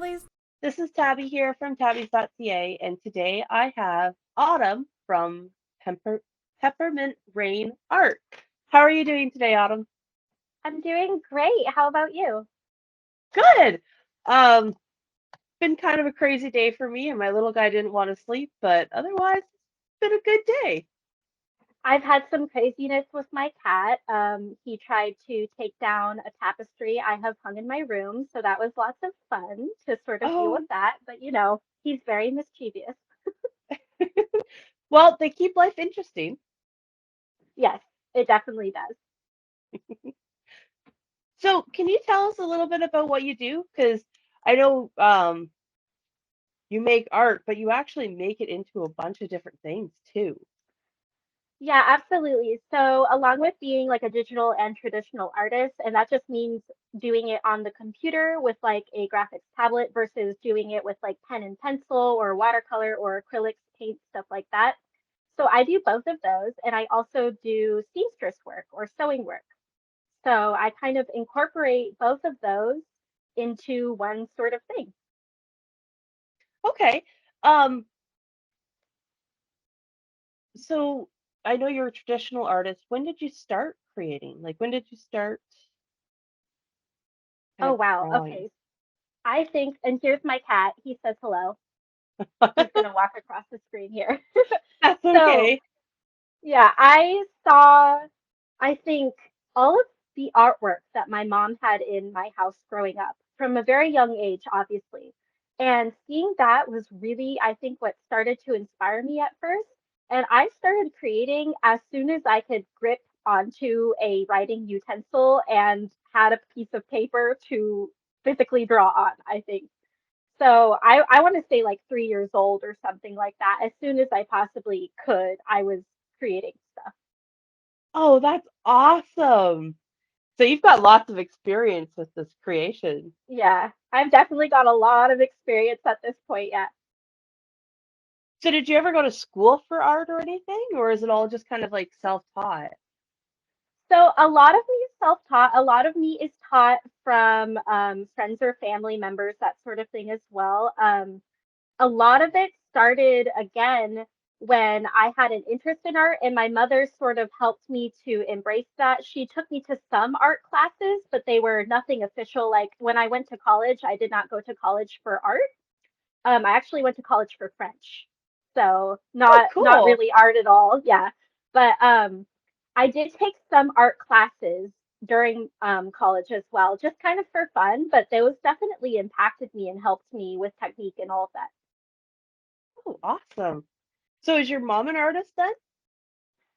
lovelies. This is Tabby here from tabbies.ca, and today I have Autumn from Peppermint Rain Art. How are you doing today, Autumn? I'm doing great. How about you? Good. Um, been kind of a crazy day for me, and my little guy didn't want to sleep, but otherwise, it's been a good day. I've had some craziness with my cat. He tried to take down a tapestry I have hung in my room, so that was lots of fun to sort of deal with Oh, that. But he's very mischievous. well, they keep life interesting. Yes, it definitely does. So, can you tell us a little bit about what you do? Because I know you make art, but you actually make it into a bunch of different things too. Yeah, absolutely. So, along with being like a digital and traditional artist, and that just means doing it on the computer with like a graphics tablet versus doing it with like pen and pencil or watercolor or acrylics, paint, stuff like that. So, I do both of those, and I also do seamstress work or sewing work. So, I kind of incorporate both of those into one sort of thing. Okay. Um, so I know you're a traditional artist. When did you start creating? Like, when did you start kind Oh, of wow. drawing? Okay. I think, and here's my cat. He says hello. He's going to walk across the screen here. That's So, okay. yeah, I saw, I think, all of the artwork that my mom had in my house growing up from a very young age, obviously. And seeing that was really, I think, what started to inspire me at first. And I started creating as soon as I could grip onto a writing utensil and had a piece of paper to physically draw on, I think. So I want to say like 3 years old or something like that. As soon as I possibly could, I was creating stuff. Oh, that's awesome. So you've got lots of experience with this creation. Yeah, I've definitely got a lot of experience at this point. Yeah. So did you ever go to school for art or anything, or is it all just kind of like self-taught? So a lot of me is self-taught. A lot of me is taught from friends or family members, that sort of thing as well. A lot of it started again when I had an interest in art, and my mother sort of helped me to embrace that. She took me to some art classes, but they were nothing official. Like when I went to college, I did not go to college for art. I actually went to college for French, so Oh, not cool. really art at all. Yeah, but I did take some art classes during college as well, just kind of for fun. But those definitely impacted me and helped me with technique and all of that. Oh, awesome. So is your mom an artist then?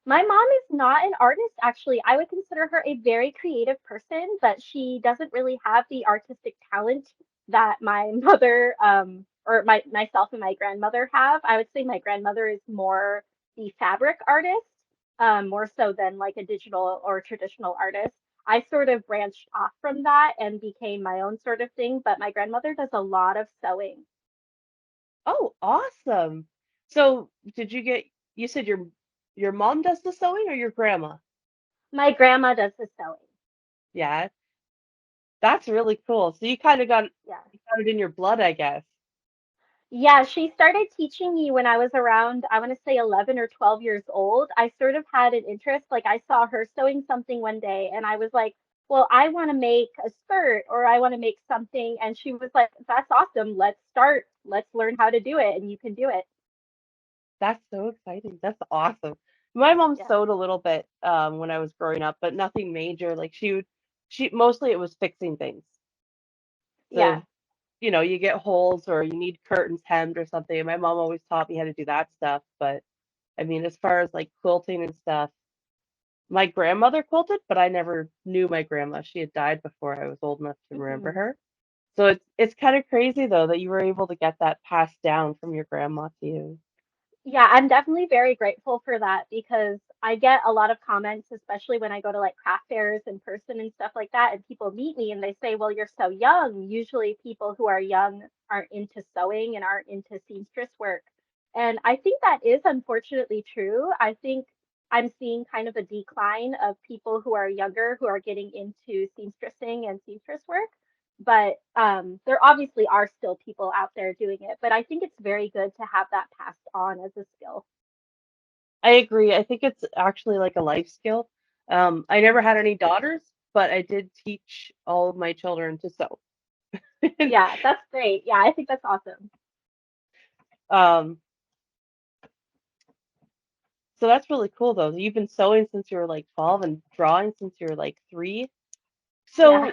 My mom is not an artist, actually. I would consider her a very creative person, but she doesn't really have the artistic talent that my mother, or myself and my grandmother have. I would say my grandmother is more the fabric artist, more so than like a digital or traditional artist. I sort of branched off from that and became my own sort of thing, but my grandmother does a lot of sewing. Oh, awesome. So did you get, you said your mom does the sewing or your grandma? My grandma does the sewing. Yeah, that's really cool. So Yeah. you got it in your blood, I guess. Yeah, she started teaching me when I was around, I want to say 11 or 12 years old. I sort of had an interest. Like I saw her sewing something one day and I was like, well, I want to make a skirt or I want to make something. And she was like, that's awesome. Let's start. Let's learn how to do it and you can do it. That's so exciting. That's awesome. My mom Yeah. sewed a little bit when I was growing up, but nothing major. Like she mostly it was fixing things. Yeah. So, you know, you get holes or you need curtains hemmed or something. And my mom always taught me how to do that stuff. But I mean, as far as like quilting and stuff, my grandmother quilted, but I never knew my grandma. She had died before I was old enough to remember Mhm. her. So it's kind of crazy though that you were able to get that passed down from your grandma to you. Yeah, I'm definitely very grateful for that because I get a lot of comments, especially when I go to like craft fairs in person and stuff like that, and people meet me and they say, "Well, you're so young." Usually, people who are young aren't into sewing and aren't into seamstress work. And I think that is unfortunately true. I think I'm seeing kind of a decline of people who are younger who are getting into seamstressing and seamstress work. But there obviously are still people out there doing it. But I think it's very good to have that passed on as a skill. I agree. I think it's actually like a life skill. I never had Mhm. any daughters, but I did teach all of my children to sew. Yeah, that's great. Yeah, I think that's awesome. um, so that's really cool though. You've been sewing since you were like 12 and drawing since you were like 3. Yeah, So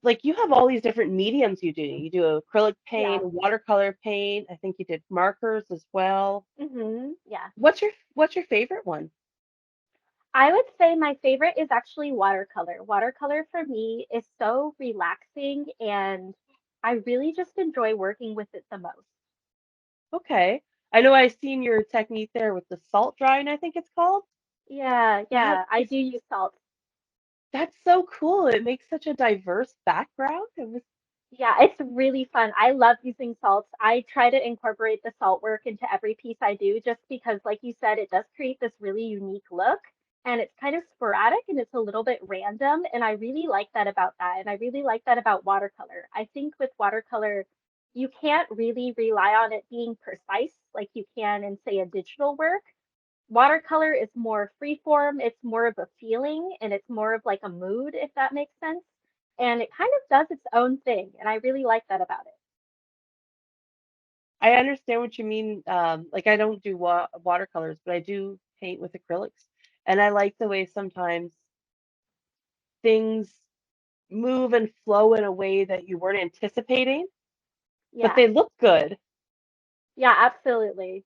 like you have all these different mediums you do. You do acrylic yeah. paint, watercolor paint. I think you did markers as well. Yeah. What's your favorite one? I would say my favorite is actually watercolor. Watercolor for me is so relaxing and I really just enjoy working with it the most. Okay. I know I've seen your technique there with the salt drying, I think it's called. Yeah, That yeah, I is do use salt. that's so cool. It makes such a diverse background. It was Yeah, it's really fun. I love using salts. I try to incorporate the salt work into every piece I do just because, like you said, it does create this really unique look and it's kind of sporadic and it's a little bit random. And I really like that about that. And I really like that about watercolor. I think with watercolor, you can't really rely on it being precise like you can in, say, a digital work. Watercolor is more freeform, it's more of a feeling, and it's more of like a mood, if that makes sense. And it kind of does its own thing, and I really like that about it. I understand what you mean. Like I don't do watercolors, but I do paint with acrylics. And I like the way sometimes things move and flow in a way that you weren't anticipating, but Yeah, they look good. yeah, absolutely.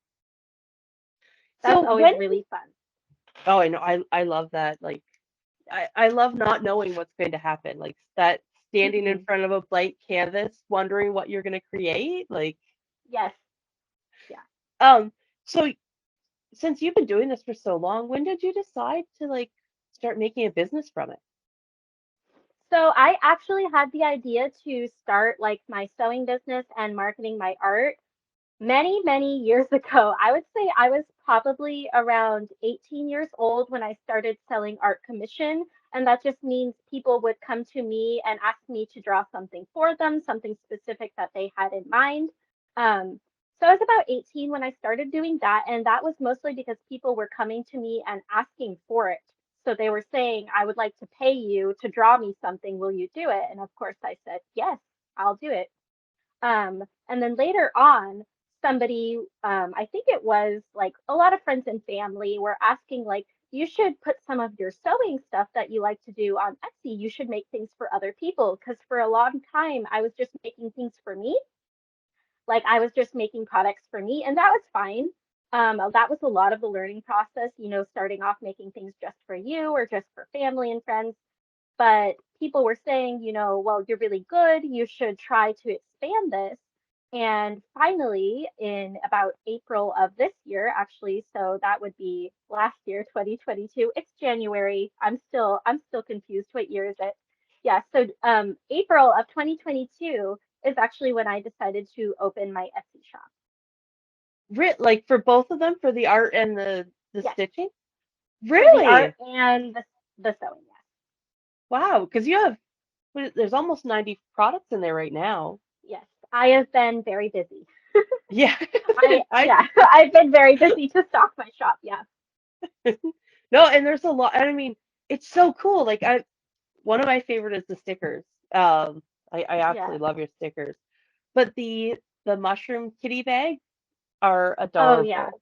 So That's always when really fun. oh, I know I love that. Like I love not knowing what's going to happen. Like that standing in Hmm. front of a blank canvas, wondering what you're going to create. Like Yes, yeah. um so since you've been doing this for so long, when did you decide to like start making a business from it? So I actually had the idea to start like my sewing business and marketing my art many, many years ago. I would say I was probably around 18 years old when I started selling art commission. And that just means people would come to me and ask me to draw something for them, something specific that they had in mind. Um, so I was about 18 when I started doing that. And that was mostly because people were coming to me and asking for it. So they were saying, I would like to pay you to draw me something. Will you do it? And of course I said, yes, I'll do it. And then later on, somebody, I think it was like a lot of friends and family were asking, like, you should put some of your sewing stuff that you like to do on Etsy. You should make things for other people. Because for a long time, I was just making things for me. Like, I was just making products for me, and that was fine. That was a lot of the learning process, starting off making things just for you or just for family and friends, but people were saying, well, you're really good. You should try to expand this. And finally, in about April of this year, actually, so that would be last year, 2022. It's January. I'm still confused. What year is it? Yeah, so April of 2022 is actually when I decided to open my Etsy shop. Like for both of them, for the art and the Yes, stitching? for the art Really? and the sewing. Yes, Wow, because you have there's almost 90 products in there right now. yes. I have been very busy. Yeah. I Yeah, I've been very busy to stock my shop. Yeah, no, and there's a lot. And I mean, it's so cool. Like I one of my favorite is the stickers. I yeah. absolutely love your stickers. But the mushroom kitty bags are Oh yeah. adorable.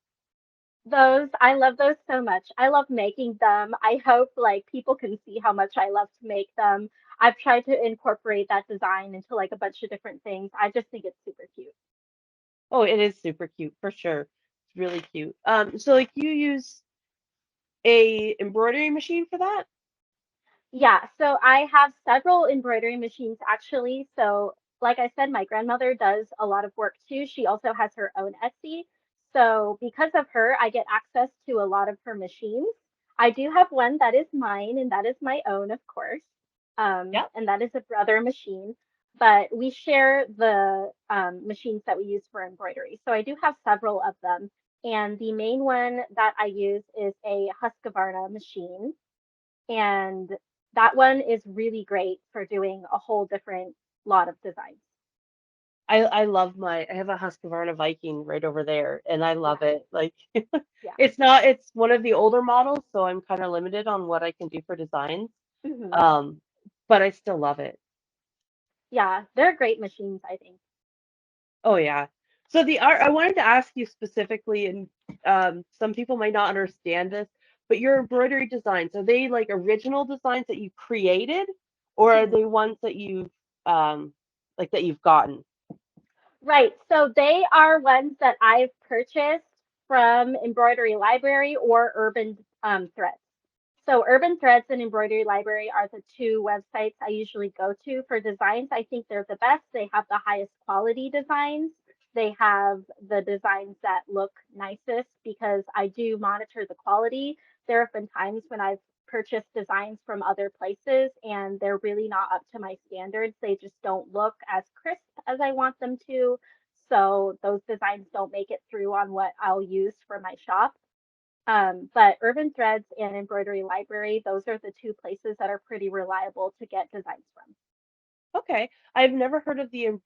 I love those so much. I love making them. I hope like people can see how much I love to make them. I've tried to incorporate that design into like a bunch of different things. I just think it's super cute. Oh, it is super cute for sure. It's really cute. So like you use a embroidery machine for that? Yeah, so I have several embroidery machines actually. So, like I said, my grandmother does a lot of work too. She also has her own Etsy. So, because of her, I get access to a lot of her machines. I do have one that is mine, and that is my own, of course. Yeah. And that is a brother machine. But we share the machines that we use for embroidery. So, I do have several of them. And the main one that I use is a Husqvarna machine and That one is really great for doing a whole different lot of designs. I love I have a Husqvarna Viking right over there, and I Yeah, love it. Like yeah. it's one of the older models, so I'm kind of limited on what I can do for designs. Hmm. Um, but I still love it. Yeah, they're great machines, I think. Oh yeah. So the art, I wanted to ask you specifically, and some people might not understand this, but your embroidery designs, are they like original designs that you created, or are Mhm. they ones that um that you've gotten? Right. So they are ones that I've purchased from Embroidery Library or Urban Threads. So Urban Threads and Embroidery Library are the two websites I usually go to for designs. I think they're the best. They have the highest quality designs. They have the designs that look nicest because I do monitor the quality. There have been times when I've purchased designs from other places and they're really not up to my standards. They just don't look as crisp as I want them to. So those designs don't make it through on what I'll use for my shop. But Urban Threads and Embroidery Library, those are the two places that are pretty reliable to get designs from. Okay. I've never heard of the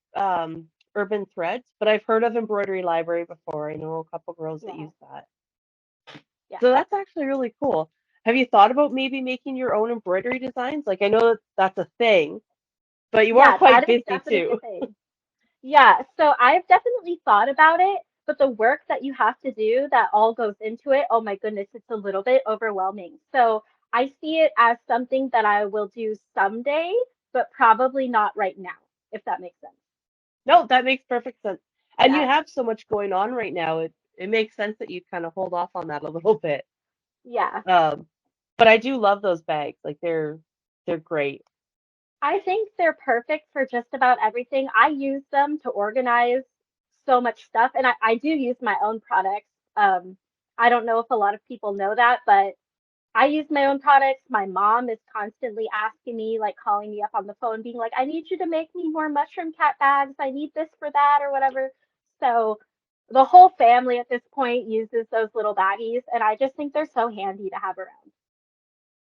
Urban Threads, but I've heard of Embroidery Library before. I know a couple girls that Yeah, use that. yeah. So that's actually really cool. Have you thought about maybe making your own embroidery designs? Like I know that that's a thing, but you are Yeah, quite that is busy definitely a too. thing. Yeah, so I've definitely thought about it, but the work that you have to do that all goes into it, oh my goodness, it's a little bit overwhelming. So I see it as something that I will do someday, but probably not right now, if that makes sense. No, that makes perfect sense. And you Yeah, have so much going on right now. It makes sense that you kind of hold off on that a little bit. yeah. Um, but I do love those bags. Like they're great. I think they're perfect for just about everything. I use them to organize so much stuff, and I do use my own products. I don't know if a lot of people know that, but I use my own products. My mom is constantly asking me, like calling me up on the phone, being like, I need you to make me more mushroom cat bags. I need this for that or whatever. So the whole family at this point uses those little baggies, and I just think they're so handy to have around.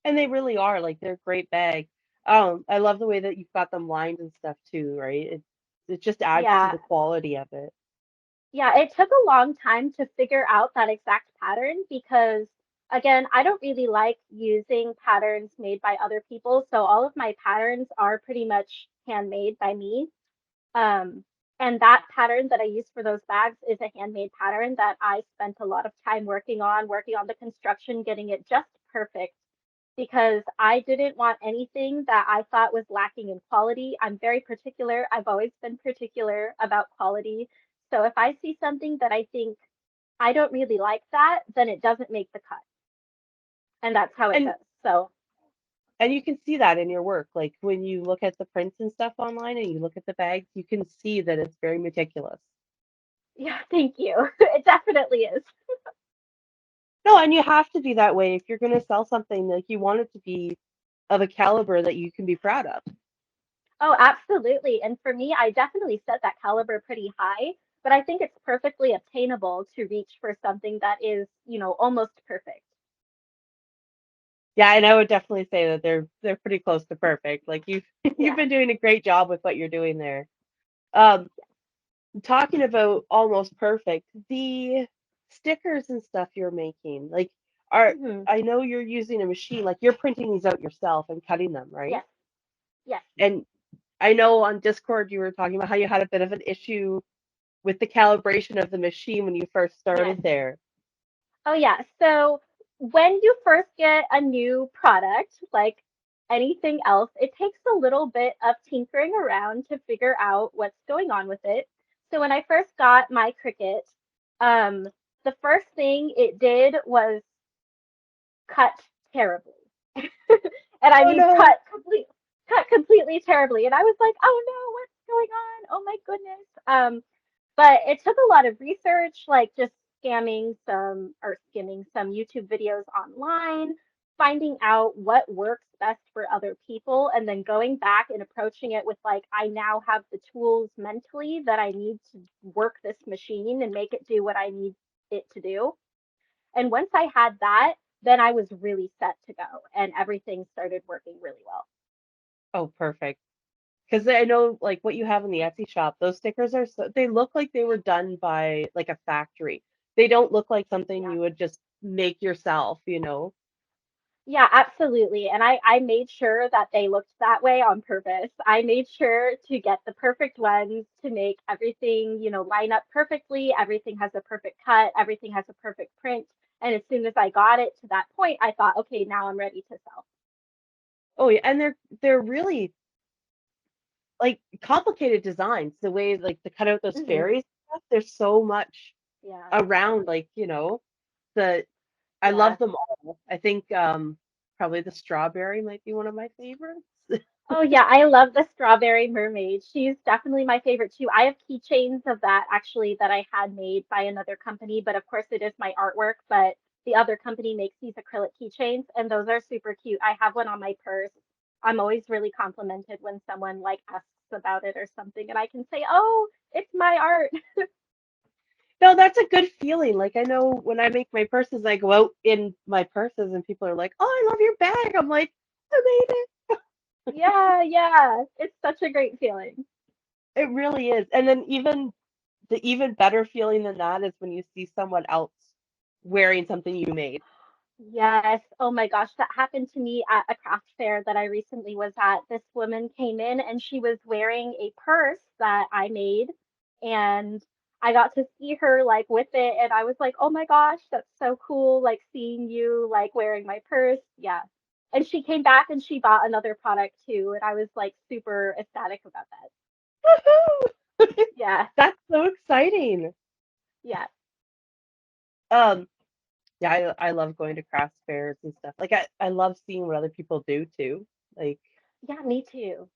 And they really are like they're great bags. I love the way that you've got them lined and stuff too, right? It just adds to Yeah, the quality of it. yeah, it took a long time to figure out that exact pattern because, again, I don't really like using patterns made by other people. So all of my patterns are pretty much handmade by me. Um, and that pattern that I use for those bags is a handmade pattern that I spent a lot of time working on the construction, getting it just perfect because I didn't want anything that I thought was lacking in quality. I'm very particular. I've always been particular about quality. So if I see something that I think I don't really like that, then it doesn't make the cut. And that's how it And goes. So and you can see that in your work. Like when you look at the prints and stuff online and you look at the bags, you can see that it's very meticulous. yeah, thank you. It definitely is. No, and you have to be that way if you're going to sell something. Like you want it to be of a caliber that you can be proud of. Oh, absolutely. And for me, I definitely set that caliber pretty high, but I think it's perfectly obtainable to reach for something that is, almost perfect. Yeah, and I would definitely say that they're pretty close to perfect. Like you you've Yeah. been doing a great job with what you're doing there. Um, talking about almost perfect, the stickers and stuff you're making, like are Hmm. I know you're using a machine, like you're printing these out yourself and cutting them, right? Yes. Yes. And I know on Discord you were talking about how you had a bit of an issue with the calibration of the machine when you first Yes. started there. Oh, yeah. So when you first get a new product, like anything else, it takes a little bit of tinkering around to figure out what's going on with it. So when I first got my Cricut, um, the first thing it did was cut terribly. And I Oh mean no. cut completely terribly. And I was like, oh no, what's going on? Oh my goodness. But it took a lot of research, like just skimming some YouTube videos online, finding out what works best for other people, and then going back and approaching it with like, I now have the tools mentally that I need to work this machine and make it do what I need it to do. And once I had that, then I was really set to go and everything started working really well. Oh, perfect. Because I know like what you have in the Etsy shop, those stickers are so they look like they were done by like a factory. They don't look like something Yeah. you would just make yourself, you know? Yeah, absolutely. And I made sure that they looked that way on purpose. I made sure to get the perfect ones to make everything, line up perfectly. Everything has a perfect cut, everything has a perfect print. And as soon as I got it to that point, I thought, okay, now I'm ready to sell. Oh yeah, and they're really like complicated designs. The way like to cut out those Hmm. fairies and stuff, there's so much Yeah. around like, the I Yeah. love them all. I think probably the strawberry might be one of my favorites. Oh yeah, I love the strawberry mermaid. She's definitely my favorite too. I have keychains of that actually that I had made by another company, but of course it is my artwork, but the other company makes these acrylic keychains and those are super cute. I have one on my purse. I'm always really complimented when someone like asks about it or something and I can say, "Oh, it's my art." No, that's a good feeling. Like I know when I make my purses, I go out in my purses and people are like, "Oh, I love your bag." I'm like, "I made it." Yeah, yeah. It's such a great feeling. It really is. And then even better feeling than that is when you see someone else wearing something you made. Yes. Oh my gosh, that happened to me at a craft fair that I recently was at. This woman came in and she was wearing a purse that I made, and I got to see her like with it, and I was like, "Oh my gosh, that's so cool, like seeing you like wearing my purse." Yeah. And she came back and she bought another product too, and I was like super ecstatic about that. Woohoo! Yeah. That's so exciting. Yeah. Um, yeah, I love going to craft fairs and stuff. Like I love seeing what other people do too. Like Yeah, me too.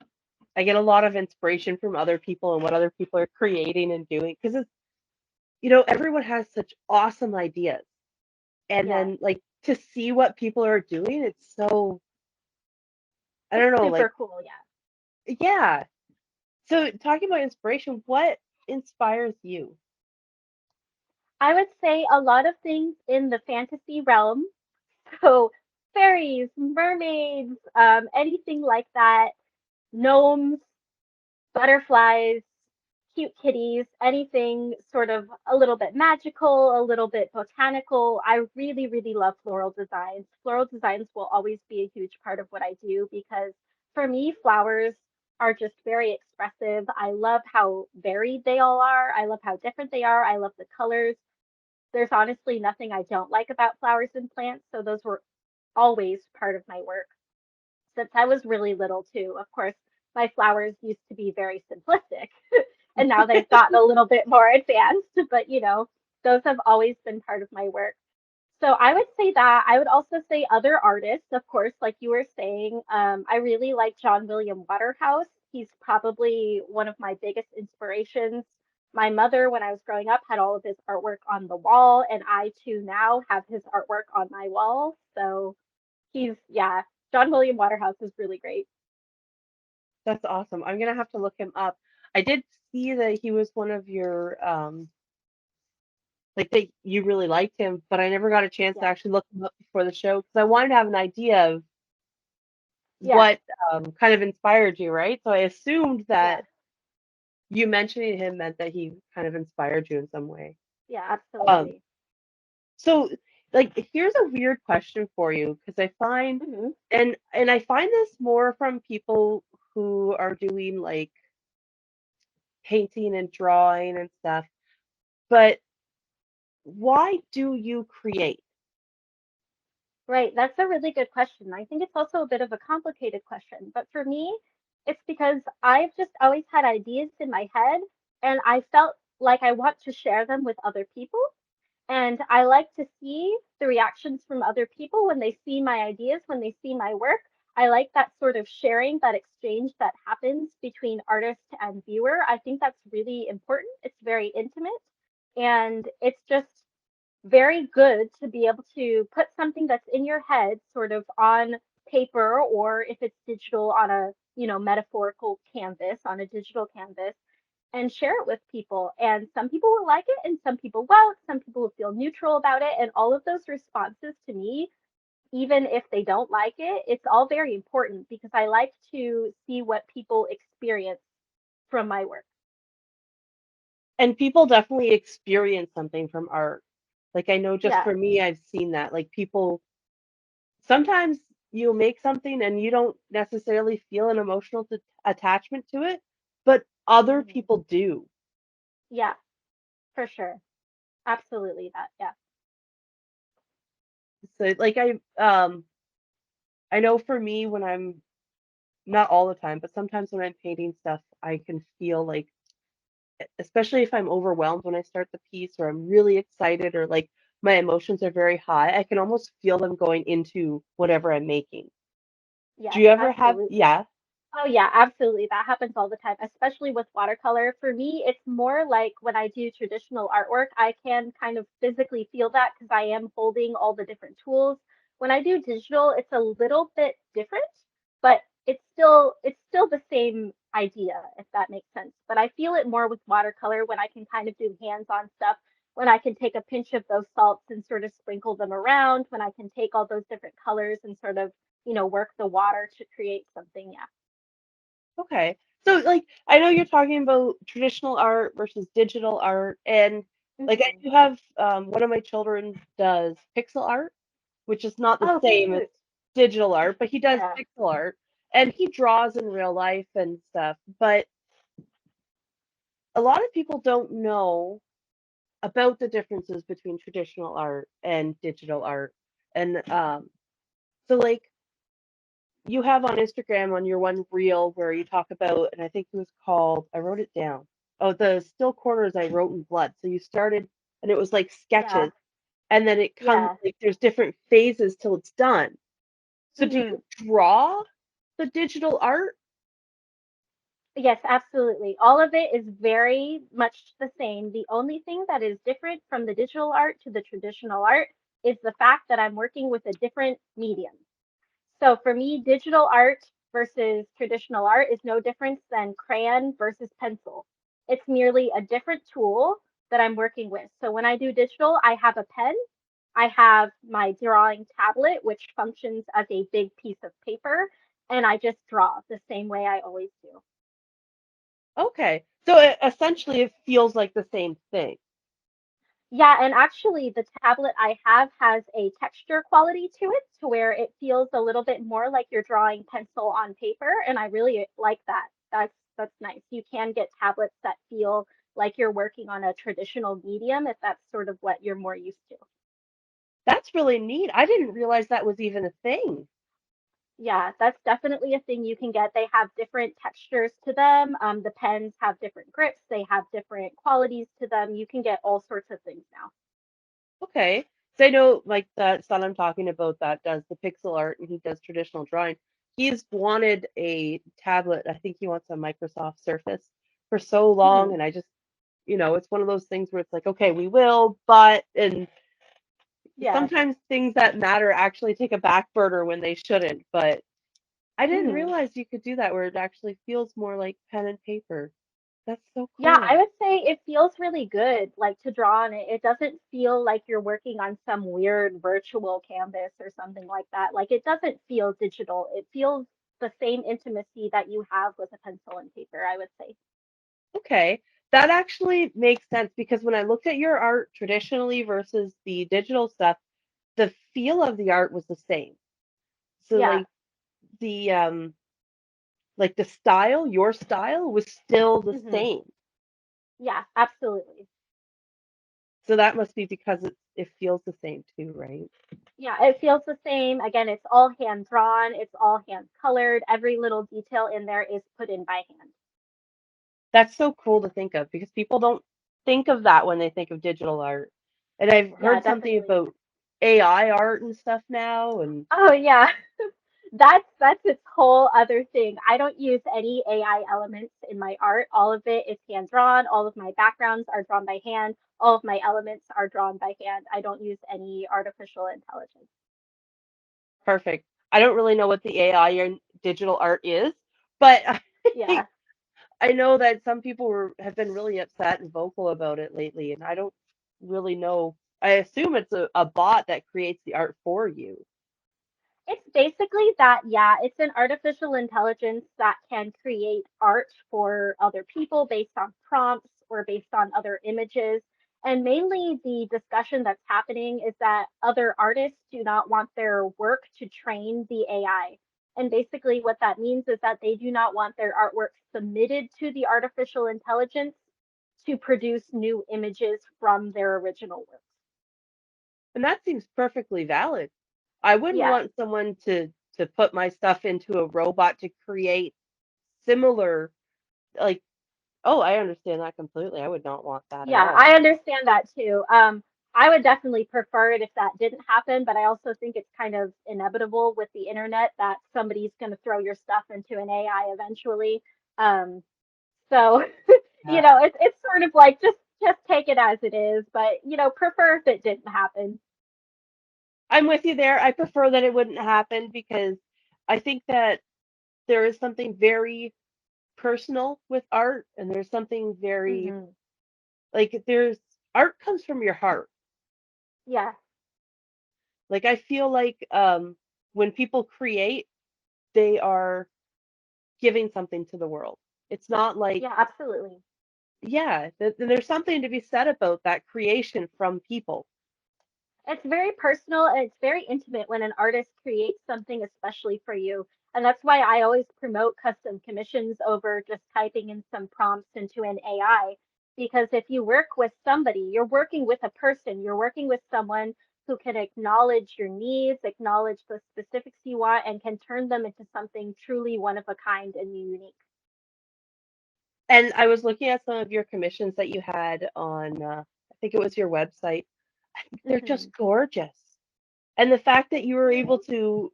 I get a lot of inspiration from other people and what other people are creating and doing because it's everyone has such awesome ideas. And Yeah. then like to see what people are doing, it's so I It's don't know, like super cool. Yeah. yeah. So talking about inspiration, what inspires you? I would say a lot of things in the fantasy realm. So fairies, mermaids, anything like that, gnomes, butterflies, cute kitties, anything sort of a little bit magical, a little bit botanical. I really, really love floral designs. Floral designs will always be a huge part of what I do because for me, flowers are just very expressive. I love how varied they all are. I love how different they are. I love the colors. There's honestly nothing I don't like about flowers and plants, so those were always part of my work since I was really little too. Of course, my flowers used to be very simplistic and now they've gotten a little bit more advanced, but those have always been part of my work. So I would say that. I would also say other artists, of course, like you were saying. I really like John William Waterhouse. He's probably one of my biggest inspirations. My mother, when I was growing up, had all of his artwork on the wall, and I too now have his artwork on my wall. So yeah, John William Waterhouse is really great. That's awesome. I'm gonna have to look him up. I did see that he was one of your like that you really liked him, but I never got a chance to Yeah, actually look him up before the show because I wanted to have an idea of yeah, what kind of inspired you, right? So I assumed yeah, that you mentioning him meant that he kind of inspired you in some way. yeah, Um, absolutely. so like here's a weird question for you because I find Hmm. and I find this more from people who are doing like painting and drawing and stuff. But why do you create? Right, that's a really good question. I think it's also a bit of a complicated question, but for me, it's because I've just always had ideas in my head and I felt like I want to share them with other people. And I like to see the reactions from other people when they see my ideas, when they see my work. I like that sort of sharing, that exchange that happens between artist and viewer. I think that's really important. It's very intimate. And it's just very good to be able to put something that's in your head sort of on paper or if it's digital on a, metaphorical canvas, on a digital canvas and share it with people. And some people will like it and some people won't. Some people will feel neutral about it. And all of those responses to me even if they don't like it, it's all very important because I like to see what people experience from my work. And people definitely experience something from art. Like I know just Yeah. for me, I've seen that. Like people sometimes you'll make something and you don't necessarily feel an emotional attachment to it, but other Hmm. people do. Yeah, for sure. Absolutely that. Yeah. So like I know for me when I'm not all the time, but sometimes when I'm painting stuff, I can feel like especially if I'm overwhelmed when I start the piece or I'm really excited or like my emotions are very high, I can almost feel them going into whatever I'm making. Do Yes, you ever have, absolutely. yeah, Oh yeah, absolutely. That happens all the time, especially with watercolor. For me, it's more like when I do traditional artwork, I can kind of physically feel that because I am holding all the different tools. When I do digital, it's a little bit different, but it's still the same idea, if that makes sense. But I feel it more with watercolor when I can kind of do hands-on stuff, when I can take a pinch of those salts and sort of sprinkle them around, when I can take all those different colors and sort of, work the water to create something. Yeah. okay. So like I know you're talking about traditional art versus digital art and like I Mhm. do have one of my children does pixel art, which is not the Oh, same as cute. digital art, but he does Yeah. pixel art and he draws in real life and stuff. But a lot of people don't know about the differences between traditional art and digital art. And so like you have on Instagram on your one reel where you talk about, and I think it was called, I wrote it down. Oh, the still corners I wrote in blood. So you started, and it was like Yeah. sketches, and then it comes Yeah. like there's different phases till it's done. So do Hmm. you draw the digital art? Yes, absolutely. All of it is very much the same. The only thing that is different from the digital art to the traditional art is the fact that I'm working with a different medium. So for me, digital art versus traditional art is no difference than crayon versus pencil. It's merely a different tool that I'm working with. So when I do digital, I have a pen, I have my drawing tablet, which functions as a big piece of paper, and I just draw the same way I always do. Okay. So essentially it feels like the same thing. Yeah, and actually, the tablet I have has a texture quality to it to where it feels a little bit more like you're drawing pencil on paper, and I really like that. That's nice. You can get tablets that feel like you're working on a traditional medium if that's sort of what you're more used to. That's really neat. I didn't realize that was even a thing. Yeah, that's definitely a thing you can get. They have different textures to them. The pens have different grips. They have different qualities to them. You can get all sorts of things now. Okay. So I know like that son I'm talking about that does the pixel art and he does traditional drawing. He's wanted a tablet. I think he wants a Microsoft Surface for so long. Hmm. And I just, it's one of those things where it's like, okay, we will, but, and Yeah. sometimes things that matter actually take a back burner when they shouldn't. But I didn't Hmm. realize you could do that where it actually feels more like pen and paper. That's so Yeah, I cool. would say it feels really good, like to draw on it. It doesn't feel like you're working on some weird virtual canvas or something like that. Like it doesn't feel digital. It feels the same intimacy that you have with a pencil and paper, I would say. Okay. That actually makes sense because when I looked at your art traditionally versus the digital stuff, the feel of the art was the same. So Yeah. the like the style, your style was still the Hmm. same. Yeah, absolutely. So that must be because it feels the same too, right? Yeah, it feels the same. Again, it's all hand drawn, it's all hand colored. Every little detail in there is put in by hand. That's so cool to think of because people don't think of that when they think of digital art. And I've Yeah, heard something definitely. about AI art and stuff now and Oh yeah. That's its whole other thing. I don't use any AI elements in my art. All of it is hand drawn. All of my backgrounds are drawn by hand. All of my elements are drawn by hand. I don't use any artificial intelligence. perfect. I don't really know what the AI and digital art is, but Yeah. I know that some people have been really upset and vocal about it lately, and I don't really know. I assume it's a bot that creates the art for you. It's basically that, yeah, it's an artificial intelligence that can create art for other people based on prompts or based on other images. And mainly the discussion that's happening is that other artists do not want their work to train the AI. And basically, what that means is that they do not want their artwork submitted to the artificial intelligence to produce new images from their original works. And that seems perfectly valid. I wouldn't Yeah. want someone to put my stuff into a robot to create similar, like, oh, I understand that completely. I would not want that at Yeah, all. I understand that too. I would definitely prefer it if that didn't happen, but I also think it's kind of inevitable with the internet that somebody's going to throw your stuff into an AI eventually. Um, so, Yeah. it's sort of like just take it as it is, but prefer if it didn't happen. I'm with you there. I prefer that it wouldn't happen because I think that there is something very personal with art, and there's something very, Hmm. like, there's art comes from your heart. Yeah, Like, I feel like when people create, they are giving something to the world. It's not like, yeah, absolutely. yeah, there's something to be said about that creation from people. It's very personal and it's very intimate when an artist creates something especially for you. And that's why I always promote custom commissions over just typing in some prompts into an AI. Because if you work with somebody, you're working with a person, you're working with someone who can acknowledge your needs, acknowledge the specifics you want, and can turn them into something truly one of a kind and unique. And I was looking at some of your commissions that you had on, I think it was your website. They're Hmm. just gorgeous. And the fact that you were able Thanks. to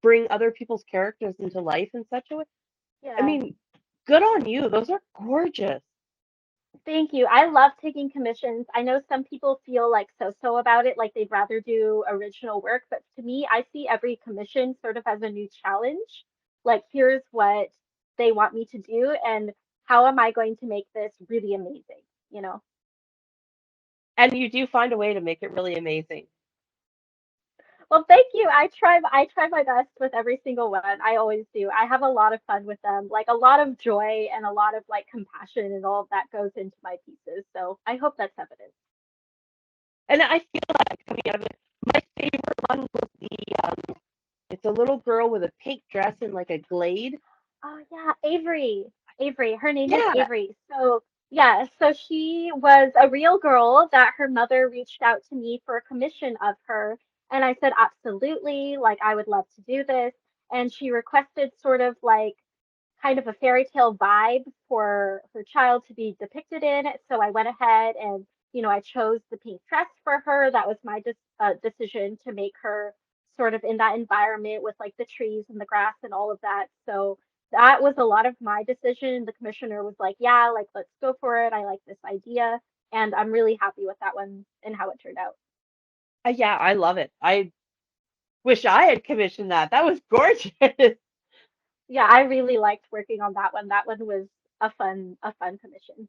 bring other people's characters into life in such a way, I Yeah. mean, good on you. Those are gorgeous. Thank you. I love taking commissions. I know some people feel like so-so about it, like they'd rather do original work, but to me, I see every commission sort of as a new challenge. Like, here's what they want me to do, and how am I going to make this really amazing, you know? And you do find a way to make it really amazing. Well, thank you. I try my best with every single one. I always do. I have a lot of fun with them, like a lot of joy and a lot of like compassion and all of that goes into my pieces. So I hope that's evident. And I feel that coming out of it. My favorite one was it's a little girl with a pink dress and like a glade. Oh yeah, Avery. Avery. Her name is Yeah. Avery. So yeah, so she was a real girl that her mother reached out to me for a commission of her. And I said, absolutely, like I would love to do this. And she requested sort of like kind of a fairy tale vibe for her child to be depicted in. So I went ahead and, I chose the pink dress for her. That was my decision to make her sort of in that environment with like the trees and the grass and all of that. So that was a lot of my decision. The commissioner was like, yeah, like let's go for it. I like this idea. And I'm really happy with that one and how it turned out. Yeah, I love it. I wish I had commissioned that. That was gorgeous. Yeah, I really liked working on that one. That one was a fun commission.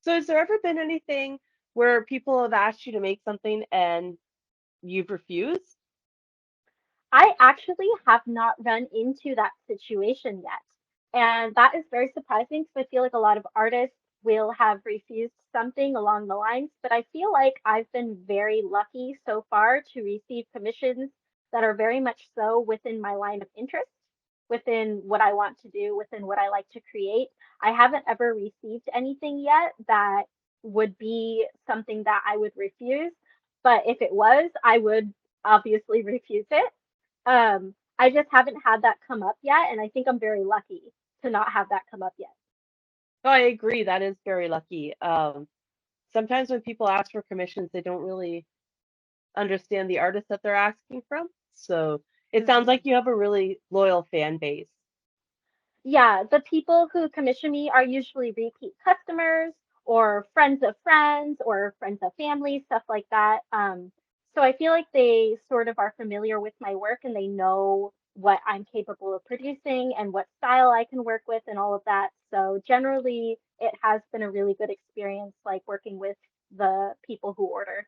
So has there ever been anything where people have asked you to make something and you've refused? I actually have not run into that situation yet. And that is very surprising because I feel like a lot of artists will have refused something along the lines, but I feel like I've been very lucky so far to receive commissions that are very much so within my line of interest, within what I want to do, within what I like to create. I haven't ever received anything yet that would be something that I would refuse, but if it was, I would obviously refuse it. I just haven't had that come up yet, and I think I'm very lucky to not have that come up yet. Oh, I agree. That is very lucky. Sometimes when people ask for commissions, they don't really understand the artist that they're asking from. So it sounds Hmm. like you have a really loyal fan base. Yeah, the people who commission me are usually repeat customers or friends or friends of family, stuff like that. So I feel like they sort of are familiar with my work and they know what I'm capable of producing and what style I can work with and all of that. So generally, it has been a really good experience, like working with the people who order.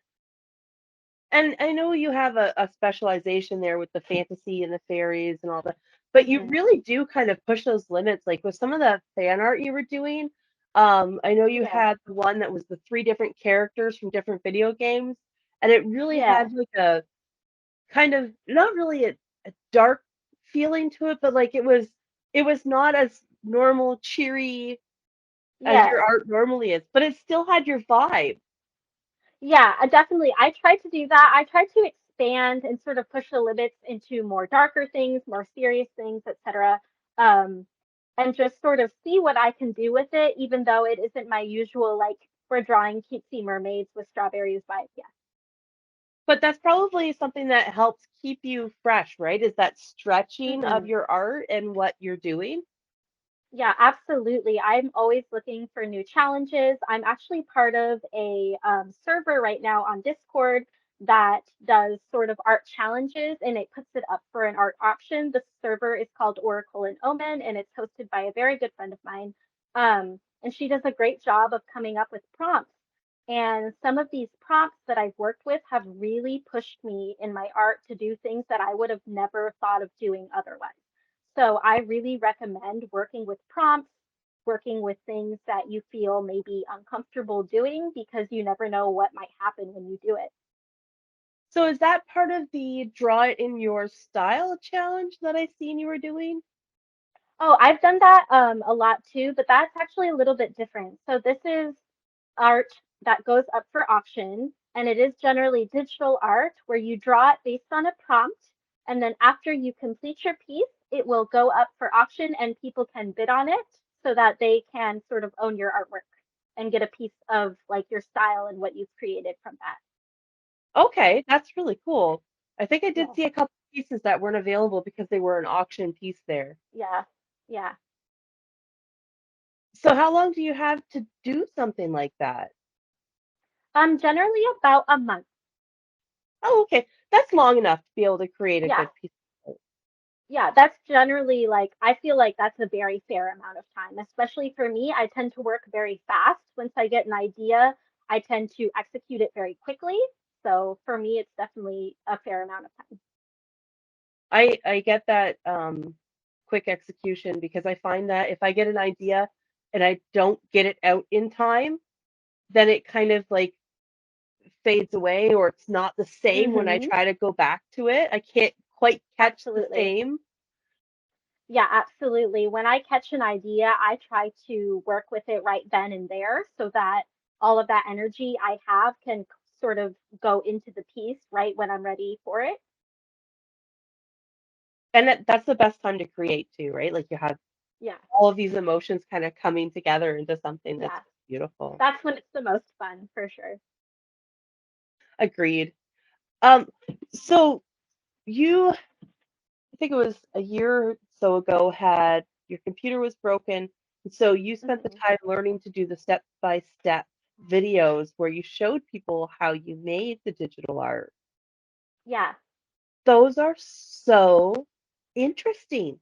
And I know you have a specialization there with the fantasy and the fairies and all that, but you Hmm. really do kind of push those limits. Like with some of the fan art you were doing, I know you Yeah, had the one that was the three different characters from different video games, and it really yeah, had like a kind of not really a dark feeling to it, but like it was not as normal, cheery as your yeah. art normally is, but it still had your vibe. Yeah, definitely. I tried to do that. I tried to expand and sort of push the limits into more darker things, more serious things, etc. Um, and just sort of see what I can do with it, even though it isn't my usual, like, we're drawing cutesy mermaids with strawberries vibe. Yeah. But that's probably something that helps keep you fresh, right? Is that stretching of Hmm. your art and what you're doing? Yeah, absolutely. I'm always looking for new challenges. I'm actually part of a server right now on Discord that does sort of art challenges and it puts it up for an art auction. The server is called Oracle and Omen and it's hosted by a very good friend of mine. And she does a great job of coming up with prompts. And some of these prompts that I've worked with have really pushed me in my art to do things that I would have never thought of doing otherwise. So I really recommend working with prompts, working with things that you feel maybe uncomfortable doing because you never know what might happen when you do it. So is that part of the draw it in your style challenge that I seen you were doing? Oh, I've done that a lot too, but that's actually a little bit different. So this is art that goes up for auction, and it is generally digital art where you draw it based on a prompt, and then after you complete your piece, it will go up for auction and people can bid on it so that they can sort of own your artwork and get a piece of like your style and what you've created from that. Okay, that's really cool. I think I did Yeah, see a couple pieces that weren't available because they were an auction piece there. yeah, yeah. So how long do you have to do something like that? Generally about a month. Oh, okay. That's long enough to be able to create a Yeah. good piece of art. Yeah, that's generally like, I feel like that's a very fair amount of time, especially for me. I tend to work very fast. Once I get an idea, I tend to execute it very quickly. So for me, it's definitely a fair amount of time. I get that quick execution because I find that if I get an idea and I don't get it out in time, then it kind of like fades away or it's not the same when I Hmm. try to go back to it. I can't quite catch the Absolutely. same. Yeah, absolutely. When I catch an idea, I try to work with it right then and there so that all of that energy I have can sort of go into the piece right when I'm ready for it. And that's the best time to create too, right? Like you have Yeah, all of these emotions kind of coming together into something that's yeah. beautiful. That's when it's the most fun for sure. Agreed. Um, so you, I think it was a year or so ago, had your computer was broken, and so you spent the Hmm. time learning to do the step-by-step videos where you showed people how you made the digital art. Yeah. Those are so interesting.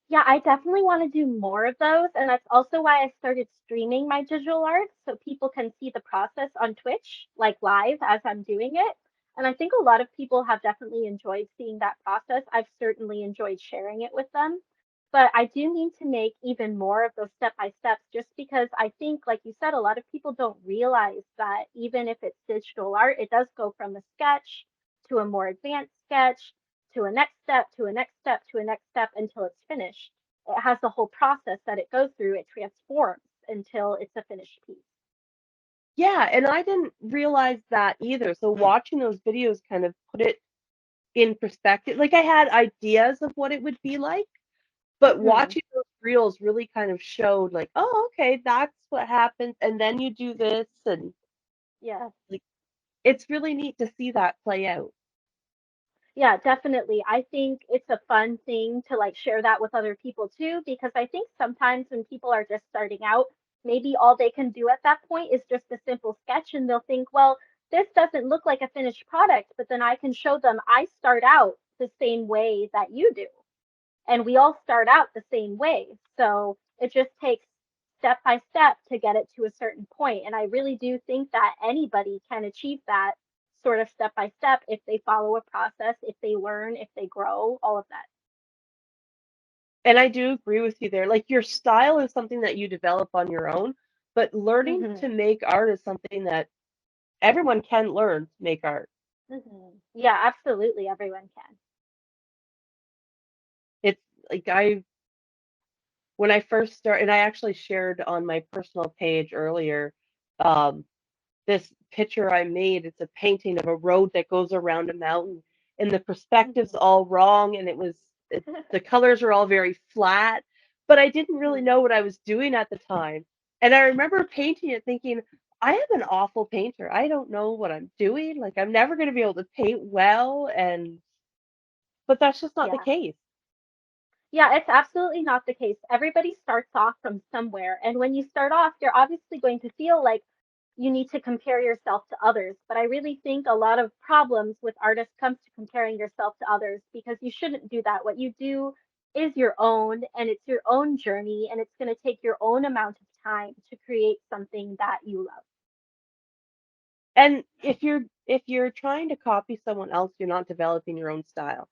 Yeah, I definitely want to do more of those. And that's also why I started streaming my digital art so people can see the process on Twitch, like live as I'm doing it. And I think a lot of people have definitely enjoyed seeing that process. I've certainly enjoyed sharing it with them. But I do need to make even more of those step by steps just because I think, like you said, a lot of people don't realize that even if it's digital art, it does go from a sketch to a more advanced sketch to a next step, to a next step, to a next step until it's finished. It has the whole process that it goes through. It transforms until it's a finished piece. Yeah, and I didn't realize that either. So watching those videos kind of put it in perspective. Like I had ideas of what it would be like, but Hmm. watching those reels really kind of showed like, oh, okay, that's what happens, and then you do this, and Yeah. like it's really neat to see that play out. Yeah, definitely. I think it's a fun thing to like share that with other people too, because I think sometimes when people are just starting out, maybe all they can do at that point is just a simple sketch and they'll think, well, this doesn't look like a finished product, but then I can show them I start out the same way that you do. And we all start out the same way. So it just takes step by step to get it to a certain point. And I really do think that anybody can achieve that sort of step by step if they follow a process, if they learn, if they grow, all of that. And I do agree with you there. Like your style is something that you develop on your own, but learning to Hmm. make art is something that everyone can learn to make art. Yeah, absolutely. Everyone can. It's like I when I first started, and I actually shared on my personal page earlier, um, this picture I made. It's a painting of a road that goes around a mountain, and the perspective's Hmm. all wrong, and the colors are all very flat, but I didn't really Hmm. know what I was doing at the time. And I remember painting it thinking, I am an awful painter. I don't know what I'm doing. Like I'm never going to be able to paint well, and but that's just not the Yeah. case. Yeah, it's absolutely not the case. Everybody starts off from somewhere. And when you start off, you're obviously going to feel like you need to compare yourself to others. But I really think a lot of problems with artists comes to comparing yourself to others because you shouldn't do that. What you do is your own and it's your own journey and it's going to take your own amount of time to create something that you love. And if you're trying to copy someone else, you're not developing your own style.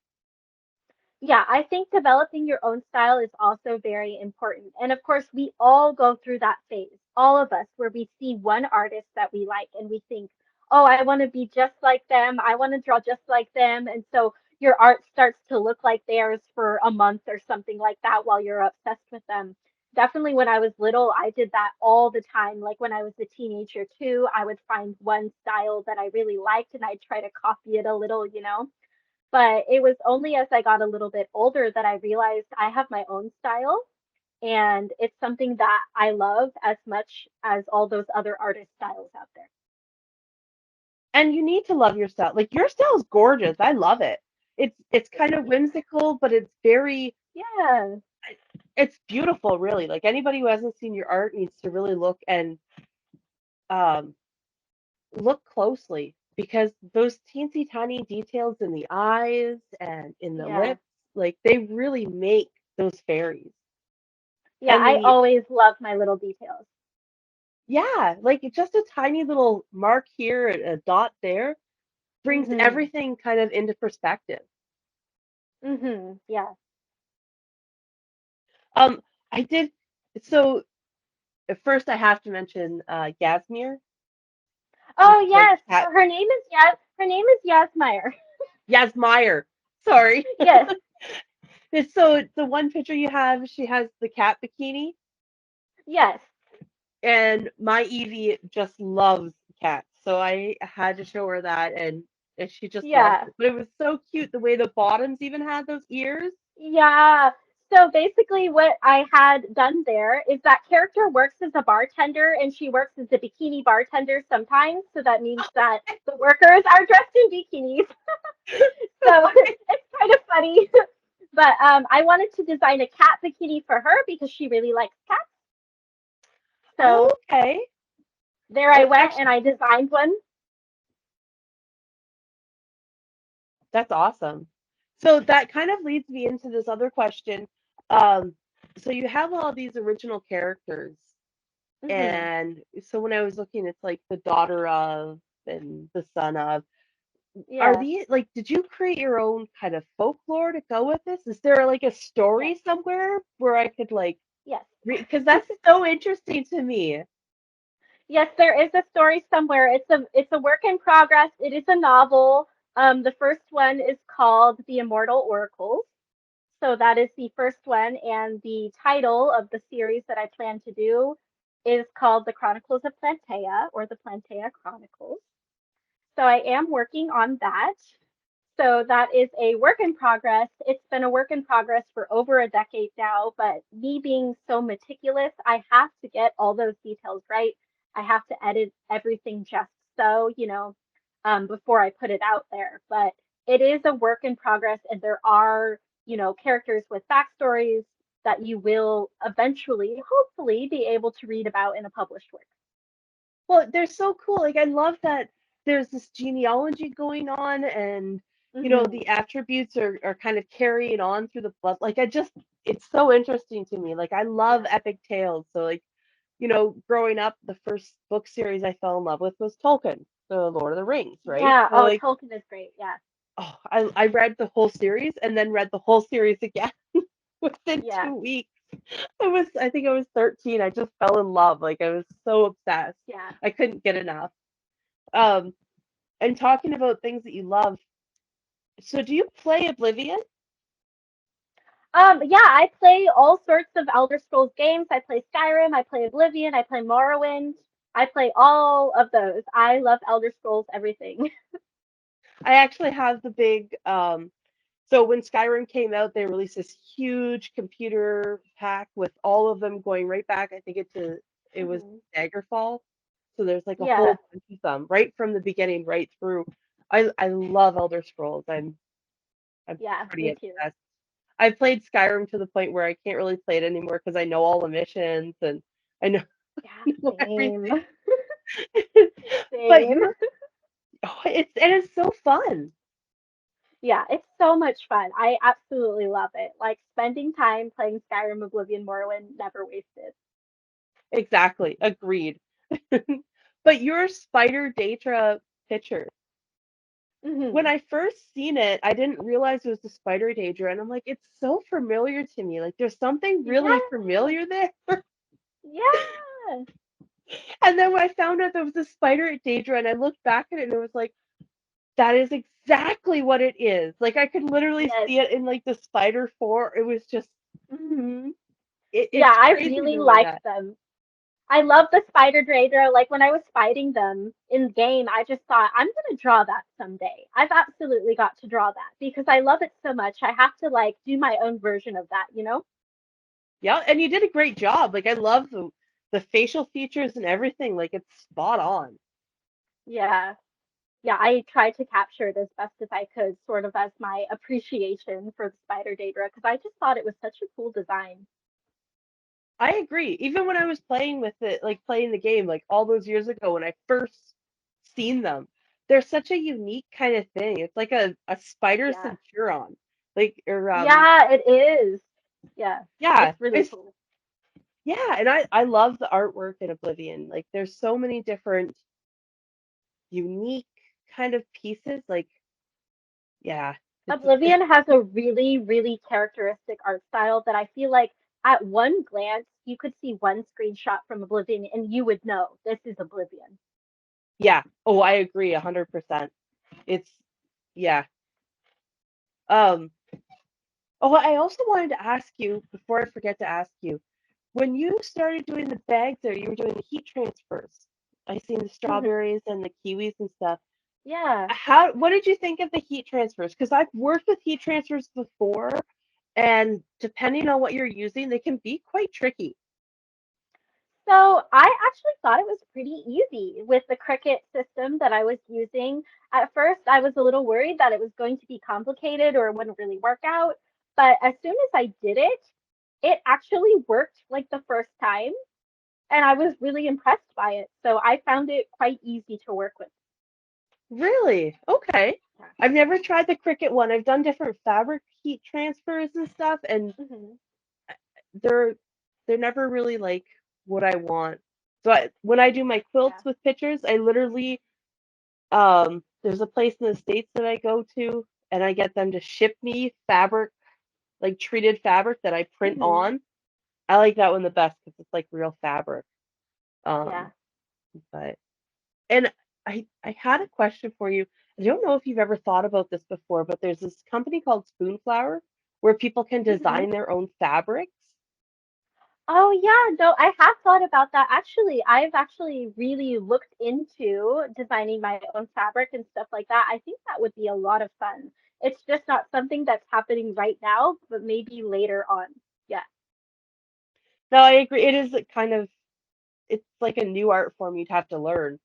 Yeah, I think developing your own style is also very important. And of course, we all go through that phase, all of us, where we see one artist that we like and we think, oh, I want to be just like them. I want to draw just like them. And so your art starts to look like theirs for a month or something like that while you're obsessed with them. Definitely when I was little, I did that all the time. Like when I was a teenager too, I would find one style that I really liked and I'd try to copy it a little, you know? But it was only as I got a little bit older that I realized I have my own style and it's something that I love as much as all those other artist styles out there. And you need to love your style. Like your style is gorgeous. I love it. It's kind Thank of you. whimsical, but it's very Yeah. it's beautiful, really. Like anybody who hasn't seen your art needs to really look and um, look closely because those teensy tiny details in the eyes and in the Yeah. lips, like they really make those fairies. Yeah, And I the always love my little details. yeah, like just a tiny little mark here, a dot there brings Mhm. everything kind of into perspective. Mhm. Yeah. Um, I did so. At first, I have to mention Yasmir, Oh, the yes. cat. Her name is Yasmeyer. Yasmire. Sorry. Yes. It's so the one picture you have, she has the cat bikini, Yes. and my Evie just loves cats, so I had to show her that, and she just loves Yeah. it. But it was so cute the way the bottoms even had those ears. Yeah. So basically, what I had done there is that character works as a bartender and she works as a bikini bartender sometimes. So that means that the workers are dressed in bikinis. So it's kind of funny. But I wanted to design a cat bikini for her because she really likes cats. So Okay, there I that's went actually and I designed one. that's awesome. So that kind of leads me into this other question. Um, so you have all these original characters, Hmm. and so when I was looking, it's like the daughter of and the son of. Are Yeah. these like? Did you create your own kind of folklore to go with this? Is there like a Yes. story somewhere where I could like Yes. read? Because that's so interesting to me. Yes, there is a story somewhere. It's a work in progress. It is a novel. The first one is called The Immortal Oracles. So that is the first one, and the title of the series that I plan to do is called The Chronicles of Plantea or the Plantea Chronicles. So I am working on that. So that is a work in progress. It's been a work in progress for over a decade now, but me being so meticulous, I have to get all those details right. I have to edit everything just so, before I put it out there. But it is a work in progress, and there are, characters with backstories that you will eventually, hopefully, be able to read about in a published work. Well, they're so cool. Like I love that there's this genealogy going on, and the Hmm. attributes are kind of carrying on through the blood. Like it's so interesting to me. Like I love Yeah. epic tales. So like growing up, the first book series I fell in love with was Tolkien. the Lord of the Rings, right? Yeah. So Oh, like, Tolkien is great. Yeah. oh, I read the whole series and then read the whole series again within Yeah. 2 weeks. I think I was 13. I just fell in love. Like I was so obsessed. Yeah. I couldn't get enough. Um, and talking about things that you love. So do you play Oblivion? Yeah, I play all sorts of Elder Scrolls games. I play Skyrim, I play Oblivion, I play Morrowind. I play all of those. I love Elder Scrolls everything. I actually have the big so when Skyrim came out, they released this huge computer pack with all of them going right back. I think it was Mhm. Daggerfall. So there's like a Yeah. whole bunch of them right from the beginning right through. I love Elder Scrolls. I'm Yeah, pretty me too. obsessed. I've played Skyrim to the point where I can't really play it anymore because I know all the missions and I know, Yeah, know same. everything. But Same. you're it's so fun. Yeah, it's so much fun. I absolutely love it. Like spending time playing Skyrim, Oblivion, Morrowind, never wasted. Exactly. Agreed. But your Spider Daedra picture, when Hmm. I first seen it, I didn't realize it was the Spider Daedra, and I'm like, it's so familiar to me. Like, there's something really Yeah. familiar there. Yeah. And then when I found out there was a Spider Daedra, and I looked back at it, and it was like, that is exactly what it is. Like, I could literally Yes. see it in like the Spider 4. It was just, Hmm. Yeah, it's I crazy really the way like that. them. I love the spider Drader. Like when I was fighting them in game, I just thought I'm gonna draw that someday. I've absolutely got to draw that because I love it so much. I have to like do my own version of that, you know? Yeah, and you did a great job. Like, I love the facial features and everything. Like, it's spot on. Yeah. Yeah, I tried to capture it as best as I could, sort of as my appreciation for the spider Daedra, because I just thought it was such a cool design. I agree. Even when I was playing with it, like playing the game, like all those years ago when I first seen them, they're such a unique kind of thing. It's like a spider Yeah. centurion. Like or Yeah, it is. Yeah, yeah, it's really it's cool. yeah, and I love the artwork in Oblivion. Like there's so many different unique kind of pieces. Like yeah, it's Oblivion has a really, really characteristic art style that I feel like at one glance you could see one screenshot from Oblivion and you would know this is Oblivion. yeah. Oh, I agree 100%. It's yeah. Um oh, I also wanted to ask you before I forget to ask you, when you started doing the bags there, you were doing the heat transfers. I seen the Hmm. strawberries and the kiwis and stuff. Yeah. What did you think of the heat transfers? Because I've worked with heat transfers before, and depending on what you're using, they can be quite tricky. So I actually thought it was pretty easy with the Cricut system that I was using. At first, I was a little worried that it was going to be complicated or it wouldn't really work out. But as soon as I did it, it actually worked like the first time. And I was really impressed by it. So I found it quite easy to work with. Really? Okay. Yeah. I've never tried the Cricut one. I've done different fabric heat transfers and stuff, and Hmm. they're they're never really like what I want. So when I do my Yeah. quilts with pictures, I literally there's a place in the States that I go to and I get them to ship me fabric, like treated fabric that I print Hmm. on. I like that one the best because it's like real fabric. Yeah. Um, but and I had a question for you. I don't know if you've ever thought about this before, but there's this company called Spoonflower where people can Hmm. design their own fabrics. Oh yeah, no, I have thought about that. Actually, I've actually really looked into designing my own fabric and stuff like that. I think that would be a lot of fun. It's just not something that's happening right now, but maybe later on. Yeah. No, I agree. It is a kind of it's like a new art form you'd have to learn.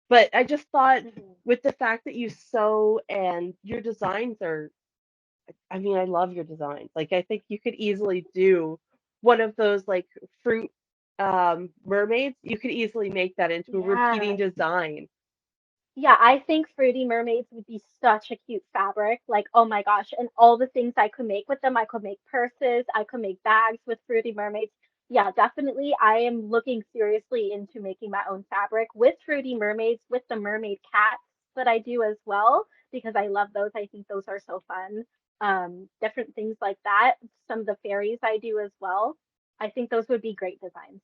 But I just thought Hmm. with the fact that you sew and your designs are I mean, I love your designs. Like I think you could easily do one of those like fruit mermaids. You could easily make that into a repeating Yeah. design. Yeah, I think Fruity Mermaids would be such a cute fabric. Like, oh my gosh, and all the things I could make with them. I could make purses, I could make bags with Fruity Mermaids. Yeah, definitely. I am looking seriously into making my own fabric with Fruity Mermaids, with the mermaid cats that I do as well, because I love those. I think those are so fun. Different things like that. Some of the fairies I do as well. I think those would be great designs.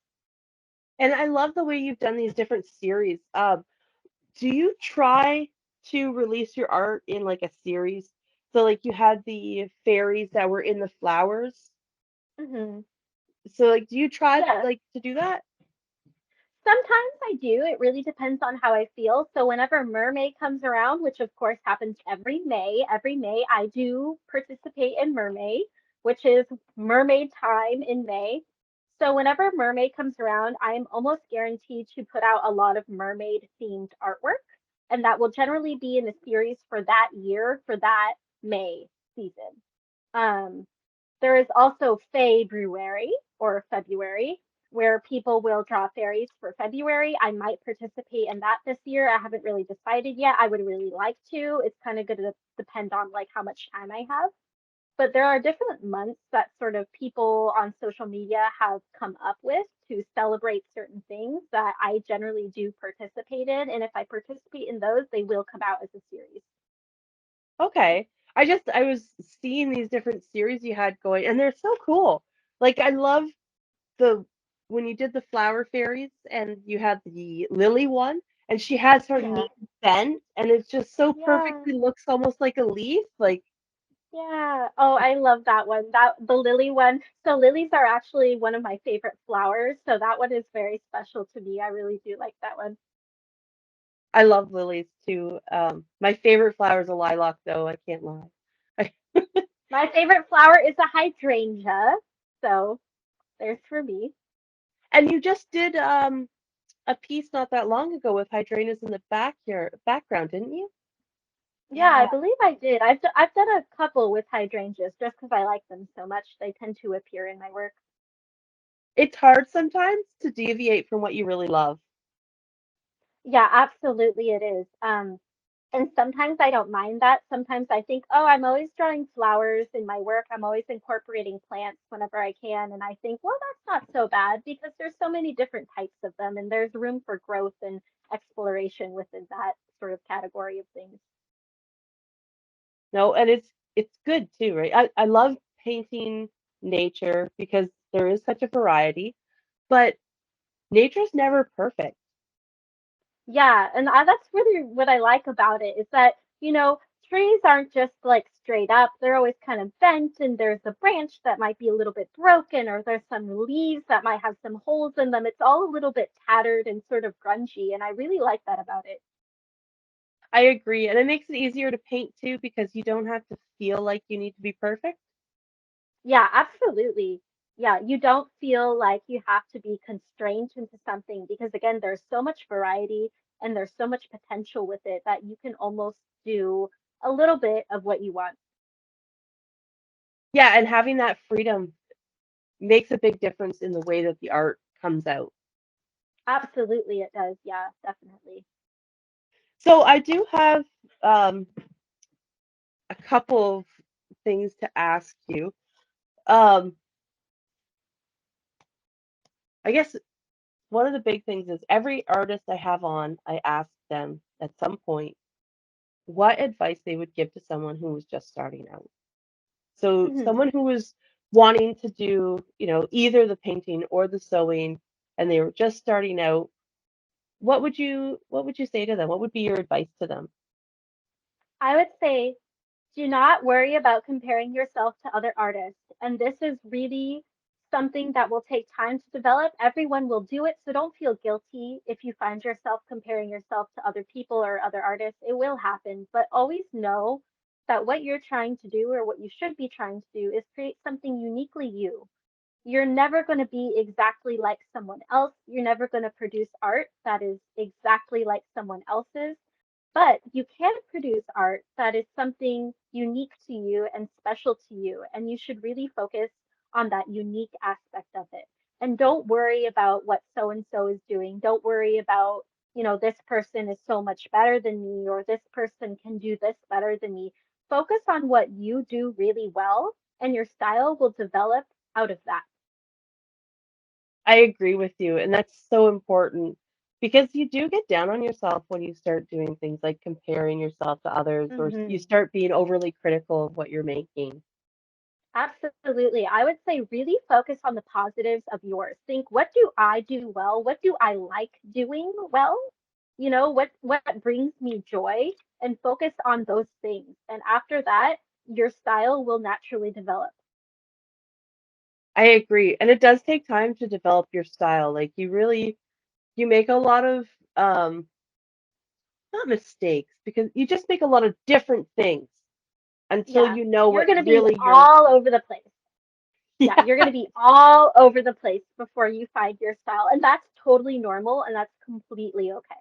And I love the way you've done these different series. Do you try to release your art in like a series? So like you had the fairies that were in the flowers. Hmm. So like do you try Yeah. like to do that? Sometimes I do. It really depends on how I feel. So whenever Mermaid comes around, which of course happens every May I do participate in Mermaid, which is Mermaid time in May. So whenever Mermaid comes around, I am almost guaranteed to put out a lot of mermaid themed artwork, and that will generally be in a series for that year, for that May season. Um, there is also February or February, where people will draw fairies for February. I might participate in that this year. I haven't really decided yet. I would really like to. It's kind of going to depend on like how much time I have. But there are different months that sort of people on social media have come up with to celebrate certain things that I generally do participate in. And if I participate in those, they will come out as a series. Okay. I was seeing these different series you had going and they're so cool. Like I love the when you did the flower fairies and you had the lily one and she has her Yeah. knees bent and it's just so Yeah. perfectly looks almost like a leaf. Like Yeah. Oh, I love that one. That the lily one. So lilies are actually one of my favorite flowers. So that one is very special to me. I really do like that one. I love lilies too. My favorite flower is a lilac though, I can't lie. My favorite flower is a hydrangea. So there's for me. And you just did a piece not that long ago with hydrangeas in the background, didn't you? Yeah, I Yeah. believe I did. I've done a couple with hydrangeas just because I like them so much. They tend to appear in my work. It's hard sometimes to deviate from what you really love. Yeah, absolutely it is. And sometimes I don't mind that. Sometimes I think, oh, I'm always drawing flowers in my work. I'm always incorporating plants whenever I can. And I think, well, that's not so bad because there's so many different types of them and there's room for growth and exploration within that sort of category of things. No, and it's good too, right? I love painting nature because there is such a variety, but nature's never perfect. Yeah, and that's really what I like about it is that, trees aren't just like straight up. They're always kind of bent, and there's a branch that might be a little bit broken, or there's some leaves that might have some holes in them. It's all a little bit tattered and sort of grungy, and I really like that about it. I agree, and it makes it easier to paint too because you don't have to feel like you need to be perfect. Yeah, absolutely. Yeah, you don't feel like you have to be constrained into something because, again, there's so much variety and there's so much potential with it that you can almost do a little bit of what you want. Yeah, and having that freedom makes a big difference in the way that the art comes out. Absolutely, it does. Yeah, definitely. So I do have a couple of things to ask you. Um, I guess one of the big things is every artist I have on, I ask them at some point what advice they would give to someone who was just starting out. So Hmm. someone who was wanting to do, either the painting or the sewing, and they were just starting out, what would you say to them? What would be your advice to them? I would say do not worry about comparing yourself to other artists. And this is really something that will take time to develop. Everyone will do it. So don't feel guilty if you find yourself comparing yourself to other people or other artists. It will happen. But always know that what you're trying to do or what you should be trying to do is create something uniquely you. You're never going to be exactly like someone else. You're never going to produce art that is exactly like someone else's, but you can produce art that is something unique to you and special to you. And you should really focus on that unique aspect of it. And don't worry about what so and so is doing. Don't worry about, this person is so much better than me or this person can do this better than me. Focus on what you do really well, and your style will develop out of that. I agree with you, and that's so important because you do get down on yourself when you start doing things like comparing yourself to others or you Hmm. start being overly critical of what you're making. Absolutely. I would say really focus on the positives of yours. Think, what do I do well? What do I like doing well? What brings me joy? And focus on those things. And after that, your style will naturally develop. I agree, and it does take time to develop your style. Like you make a lot of um not mistakes because you just make a lot of different things until Yeah. you know You're what going to be really you're all over the place. Yeah, yeah, you're going to be all over the place before you find your style. And that's totally normal and that's completely okay.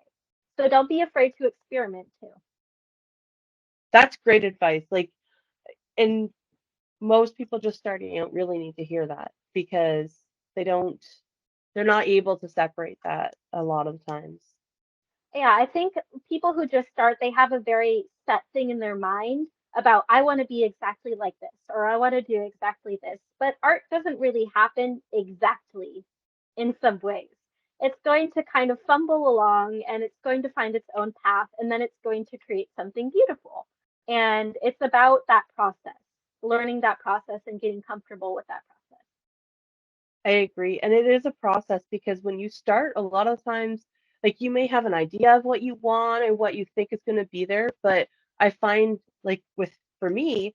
So don't be afraid to experiment too. that's great advice. Like and most people just starting out really need to hear that because they don't they're not able to separate that a lot of times. Yeah, I think people who just start, they have a very set thing in their mind about, I want to be exactly like this, or I want to do exactly this. But art doesn't really happen exactly in some ways. It's going to kind of fumble along and it's going to find its own path, and then it's going to create something beautiful. And it's about that process, learning that process and getting comfortable with that process. I agree. And it is a process because when you start, a lot of times, like you may have an idea of what you want and what you think is going to be there, but I find like with for me,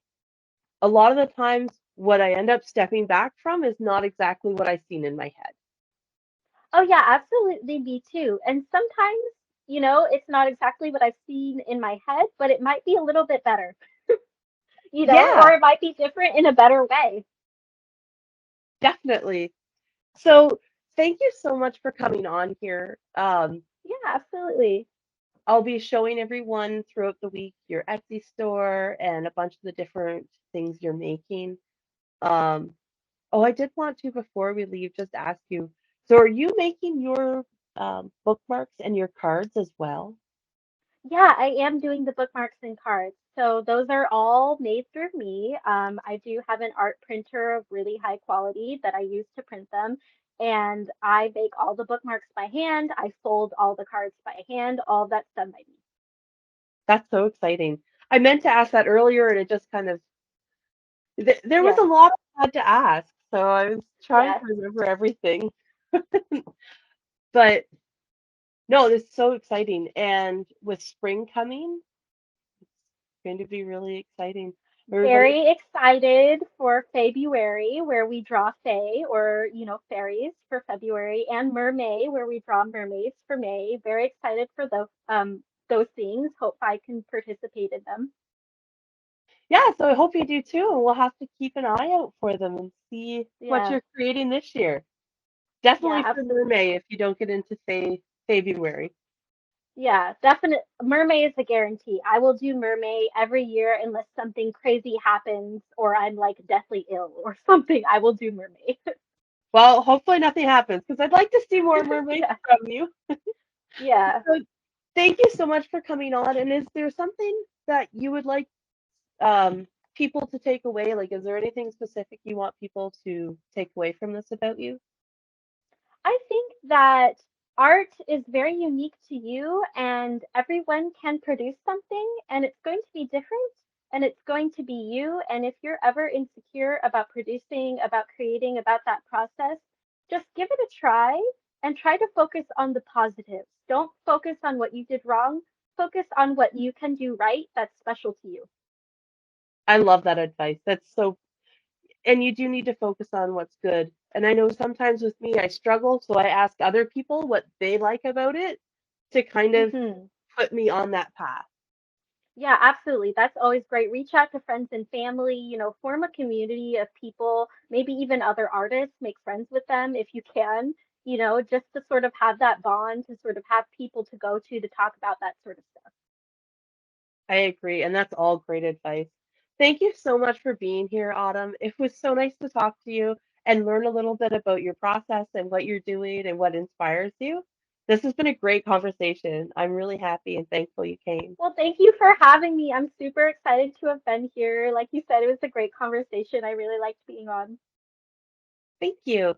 a lot of the times what I end up stepping back from is not exactly what I've seen in my head. Oh yeah, absolutely, me too. And sometimes, it's not exactly what I've seen in my head, but it might be a little bit better, or Yeah, it might be different in a better way. definitely. So thank you so much for coming on here. Yeah, absolutely. I'll be showing everyone throughout the week your Etsy store and a bunch of the different things you're making. Um, oh, I did want to, before we leave, just ask you, so are you making your bookmarks and your cards as well? Yeah, I am doing the bookmarks and cards. So those are all made through me. I do have an art printer of really high quality that I use to print them. And I make all the bookmarks by hand. I fold all the cards by hand. All of that's done by me. That's so exciting. I meant to ask that earlier, and it just kind of there was Yes, a lot I had to ask, so I was trying to yes. remember everything. But no, this is so exciting, and with spring coming, it's going to be really exciting. Everybody, Very excited for February, where we draw Fae or, fairies for February, and Mermaid, where we draw mermaids for May. Very excited for those things. Hope I can participate in them. yeah. So I hope you do too, and we'll have to keep an eye out for them and see what Yeah, you're creating this year. yeah, Definitely for absolutely. Mermaid if you don't get into February. Yeah, definite. Mermaid is a guarantee. I will do Mermaid every year unless something crazy happens or I'm like deathly ill or something. I will do Mermaid. Well, hopefully nothing happens because I'd like to see more mermaids Yeah, from you. yeah. So thank you so much for coming on. And is there something that you would like um, people to take away? Like, is there anything specific you want people to take away from this about you? I think that art is very unique to you, and everyone can produce something, and it's going to be different, and it's going to be you. And if you're ever insecure about producing, about creating, about that process, just give it a try and try to focus on the positives. Don't focus on what you did wrong. Focus on what you can do right that's special to you. I love that advice. That's so, and you do need to focus on what's good. And I know sometimes with me, I struggle, so I ask other people what they like about it to kind of Hmm. put me on that path. Yeah, absolutely. That's always great. Reach out to friends and family, form a community of people, maybe even other artists, make friends with them if you can, just to sort of have that bond, to sort of have people to go to talk about that sort of stuff. I agree, and that's all great advice. Thank you so much for being here, Autumn. It was so nice to talk to you and learn a little bit about your process and what you're doing and what inspires you. This has been a great conversation. I'm really happy and thankful you came. Well, thank you for having me. I'm super excited to have been here. Like you said, it was a great conversation. I really liked being on. Thank you.